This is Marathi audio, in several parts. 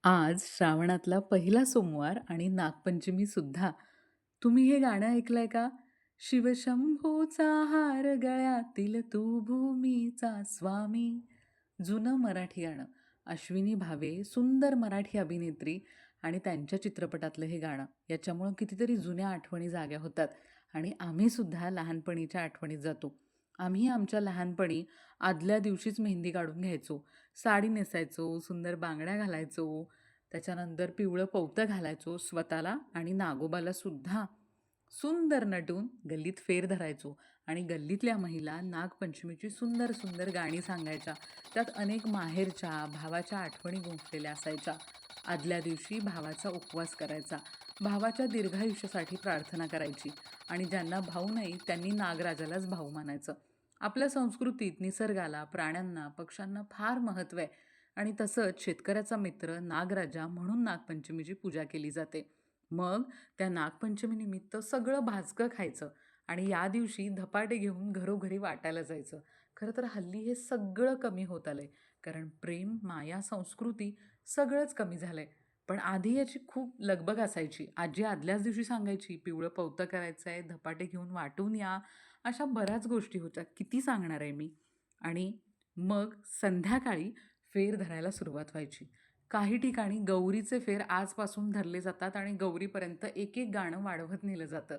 आज श्रावणातला पहिला सोमवार आणि नागपंचमीसुद्धा. तुम्ही हे गाणं ऐकलंय का? शिवशंभोचा हार गळ्यातील तू भूमीचा स्वामी. जुनं मराठी गाणं. अश्विनी भावे सुंदर मराठी अभिनेत्री आणि त्यांच्या चित्रपटातलं हे गाणं. याच्यामुळं कितीतरी जुन्या आठवणी जाग्या होतात आणि आम्हीसुद्धा लहानपणीच्या आठवणीत जातो. आम्ही आमच्या लहानपणी आदल्या दिवशीच मेहंदी काढून घ्यायचो. साडी नेसायचो, सुंदर बांगड्या घालायचो, त्याच्यानंतर पिवळं पवतं घालायचो स्वतःला आणि नागोबाला सुद्धा सुंदर नटून गल्लीत फेर धरायचो आणि गल्लीतल्या महिला नागपंचमीची सुंदर सुंदर गाणी सांगायच्या. त्यात अनेक माहेरच्या, भावाच्या आठवणी गुंफलेल्या असायच्या. आदल्या दिवशी भावाचा उपवास करायचा, भावाच्या दीर्घायुष्यासाठी प्रार्थना करायची आणि ज्यांना भाऊ नाही त्यांनी नागराजालाच भाऊ मानायचं. आपल्या संस्कृतीत निसर्गाला, प्राण्यांना, पक्ष्यांना फार महत्त्व आहे आणि तसंच शेतकऱ्याचा मित्र नागराजा म्हणून नागपंचमीची पूजा केली जाते. मग त्या नागपंचमीनिमित्त सगळं भाजकं खायचं आणि या दिवशी धपाटे घेऊन घरोघरी वाटायला जायचं. खरं तर हल्ली हे सगळं कमी होत आलंय, कारण प्रेम, माया, संस्कृती सगळंच कमी झालंय. पण आधी याची खूप लगबग असायची. आजी आदल्याच दिवशी सांगायची, पिवळं पवतं करायचं आहे, धपाटे घेऊन वाटून या. अशा बऱ्याच गोष्टी होत्या. किती सांगणार आहे मी? आणि मग संध्याकाळी फेर धरायला सुरुवात व्हायची. काही ठिकाणी गौरीचे फेर आजपासून धरले जातात आणि गौरीपर्यंत एक एक गाणं वाढवत नेलं जातं.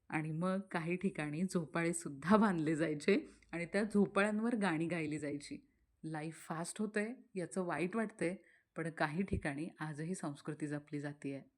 आणि मग काही ठिकाणी झोपाळेसुद्धा बांधले जायचे आणि त्या झोपाळ्यांवर गाणी गायली जायची. लाईफ फास्ट होतंय याचं वाईट वाटतंय, पण काही ठिकाणी आजही संस्कृती जपली जाते आहे.